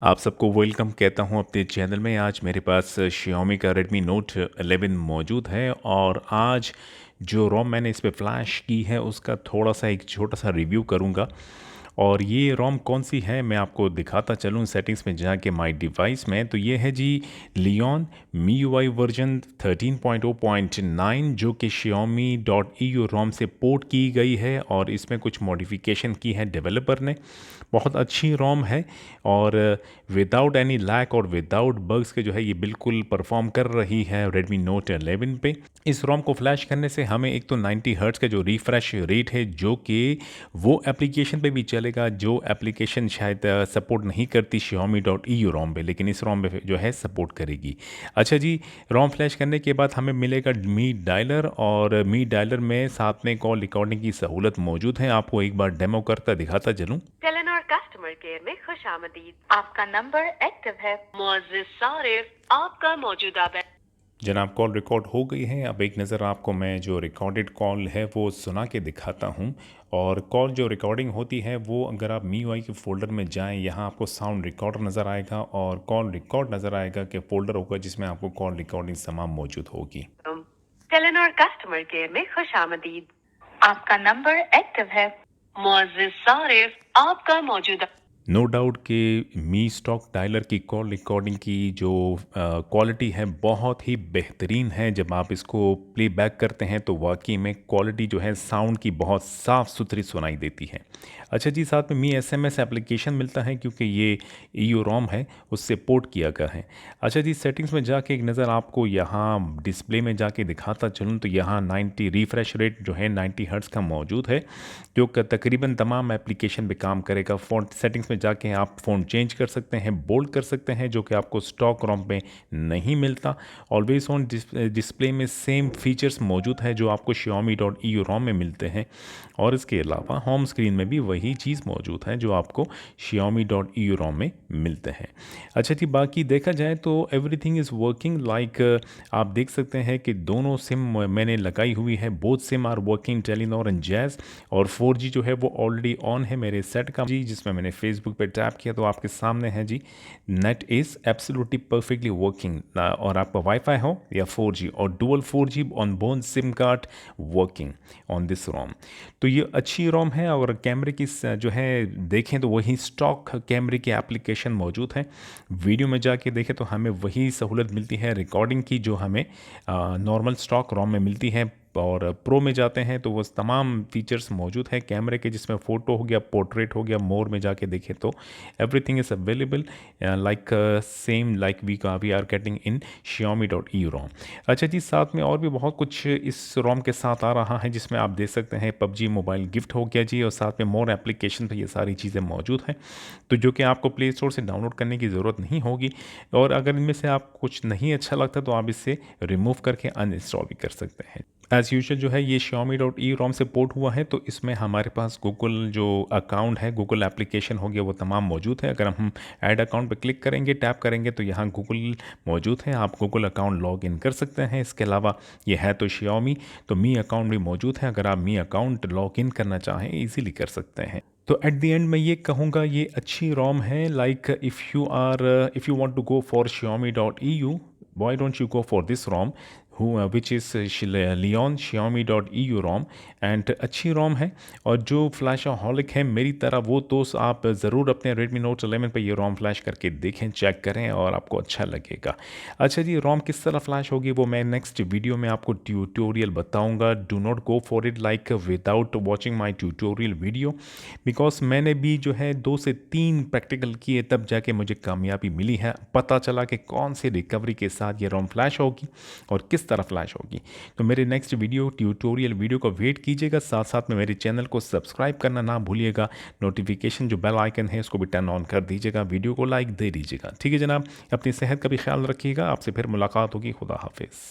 आप सबको वेलकम कहता हूँ अपने चैनल में। आज मेरे पास Xiaomi का Redmi Note 11 मौजूद है और आज जो रोम मैंने इस पे फ्लैश की है उसका थोड़ा सा एक छोटा सा रिव्यू करूँगा। और ये रोम कौन सी है मैं आपको दिखाता चलूँ सेटिंग्स में जाके माय डिवाइस में। तो ये है जी लियोन MIUI वर्जन 13.0.9 जो कि Xiaomi.eu रोम से पोर्ट की गई है और इसमें कुछ मॉडिफिकेशन की है डेवलपर ने। बहुत अच्छी रोम है और विदाउट एनी लैक और विदाउट बग्स के जो है ये बिल्कुल परफॉर्म कर रही है Redmi Note 11 पे। इस रोम को फ्लैश करने से हमें एक तो 90 हर्ट्ज का जो रिफ्रेश रेट है जो कि वो एप्लीकेशन पे भी चलेगा जो एप्लीकेशन शायद सपोर्ट नहीं करती Xiaomi.eu रोम पे, लेकिन इस रोम पे जो है सपोर्ट करेगी। अच्छा जी, रोम फ्लैश करने के बाद हमें मिलेगा मी डायलर और मी डायलर में साथ में कॉल रिकॉर्डिंग की सहूलत मौजूद है। आपको एक बार डेमो करता दिखाता चलूँ। टेलीनॉर कस्टमर केयर में खुश आमदीद। आपका नंबर एक्टिव है। मुअज़्ज़िज़ सारिफ, आपका मौजूदा जनाब कॉल रिकॉर्ड हो गई है। अब एक नज़र आपको मैं जो रिकॉर्डेड कॉल है वो सुना के दिखाता हूँ। और कॉल जो रिकॉर्डिंग होती है वो अगर आप MIUI के फ़ोल्डर में जाएं, यहाँ आपको साउंड रिकॉर्डर नज़र आएगा और कॉल रिकॉर्ड नज़र आएगा कि फ़ोल्डर होगा जिसमें आपको कॉल रिकॉर्डिंग तमाम मौजूद होगी। टेलीनॉर कस्टमर केयर में खुश आमदीद। आपका नंबर एक्टिव है। मुअज़्ज़िज़ सारिफ, आपका मौजूदा नो डाउट कि मी स्टॉक डायलर की कॉल रिकॉर्डिंग की जो क्वालिटी है बहुत ही बेहतरीन है। जब आप इसको प्ले बैक करते हैं तो वाकई में क्वालिटी जो है साउंड की बहुत साफ़ सुथरी सुनाई देती है। अच्छा जी, साथ में मी SMS एप्लीकेशन मिलता है क्योंकि ये EU रोम है उससे पोर्ट किया गया है। अच्छा जी, सेटिंग्स में जाके एक नज़र आपको यहाँ डिस्प्ले में जाके दिखाता चलूँ तो यहाँ 90 रिफ्रेश रेट जो है 90 हर्ट्ज़ का मौजूद है जो कि तकरीबन तमाम एप्लीकेशन पे काम करेगा। फ़ोन सेटिंग्स में जाके आप फ़ोन चेंज कर सकते हैं, बोल्ड कर सकते हैं जो कि आपको स्टॉक रोम पे नहीं मिलता। ऑलवेज ऑन डिस्प्ले में सेम फीचर्स मौजूद है जो आपको Xiaomi.eu रोम में मिलते हैं। और इसके अलावा होम स्क्रीन में भी वही चीज़ मौजूद है जो आपको Xiaomi.eu रोम में मिलते हैं। अच्छा जी, बाकी देखा जाए तो एवरीथिंग इज़ वर्किंग लाइक आप देख सकते हैं कि दोनों सिम मैंने लगाई हुई है। Both SIM are working, Telenor and Jazz. और 4G जो है वो ऑलरेडी ऑन है मेरे सेट का जी, जिसमें मैंने फेसबुक पे टैप किया तो आपके सामने है जी। Net is absolutely perfectly working और आपका वाईफाई हो या 4G और dual 4G on both SIM card working on this ROM. तो ये अच्छी रोम है। और कैमरे की जो है देखें तो वही स्टॉक कैमरे की एप्लीकेशन मौजूद है। वीडियो में जाके देखें तो हमें वही सहूलत मिलती है रिकॉर्डिंग की जो हमें नॉर्मल स्टॉक रोम में मिलती है। और प्रो में जाते हैं तो वो तमाम फीचर्स मौजूद हैं कैमरे के, जिसमें फ़ोटो हो गया, पोर्ट्रेट हो गया, मोर में जाके देखें तो everything is available like same like we are getting in Xiaomi.eu ROM. अच्छा जी, साथ में और भी बहुत कुछ इस रोम के साथ आ रहा है जिसमें आप देख सकते हैं PUBG मोबाइल गिफ्ट हो गया जी, और साथ में मोर एप्लीकेशन पे ये सारी चीज़ें मौजूद हैं तो जो कि आपको प्ले स्टोर से डाउनलोड करने की ज़रूरत नहीं होगी। और अगर इनमें से आप कुछ नहीं अच्छा लगता तो आप इसे रिमूव करके अनइंस्टॉल भी कर सकते हैं। एज़ यूजुअल जो है ये Xiaomi.eu रोम से पोर्ट हुआ है तो इसमें हमारे पास गूगल जो अकाउंट है, गूगल एप्लीकेशन हो गया, वो तमाम मौजूद है। अगर हम ऐड अकाउंट पर क्लिक करेंगे, टैप करेंगे तो यहाँ गूगल मौजूद है, आप गूगल अकाउंट लॉग इन कर सकते हैं। इसके अलावा ये है तो Xiaomi, तो मी अकाउंट भी मौजूद है, अगर आप मी अकाउंट लॉग इन करना चाहें ईजिली कर सकते हैं। तो एट द एंड मैं ये कहूँगा ये अच्छी रोम है। Like if you want to go for Xiaomi.eu, why don't you go for this ROM which is Leon Xiaomi.eu ROM and अच्छी रोम है। और जो फ्लैशहॉलिक है मेरी तरह वो तो आप ज़रूर अपने Redmi Note 11 पे ये रोम फ्लैश करके देखें, चेक करें और आपको अच्छा लगेगा। अच्छा जी, रोम किस तरह फ्लैश होगी वो मैं नेक्स्ट वीडियो में आपको ट्यूटोरियल बताऊंगा। Do not go for it like without watching my tutorial video, because मैंने भी जो है 2 से 3 प्रैक्टिकल किए तब जाके मुझे कामयाबी मिली है, पता चला कि कौन सी रिकवरी के साथ ये रोम फ्लैश होगी और किस तरह फ्लैश होगी। तो मेरे नेक्स्ट वीडियो ट्यूटोरियल वीडियो का वेट कीजिएगा, साथ साथ में मेरे चैनल को सब्सक्राइब करना ना भूलिएगा। नोटिफिकेशन जो बेल आइकन है उसको भी टर्न ऑन कर दीजिएगा, वीडियो को लाइक दे दीजिएगा। ठीक है जनाब, अपनी सेहत का भी ख्याल रखिएगा। आपसे फिर मुलाकात होगी। खुदा हाफिज़।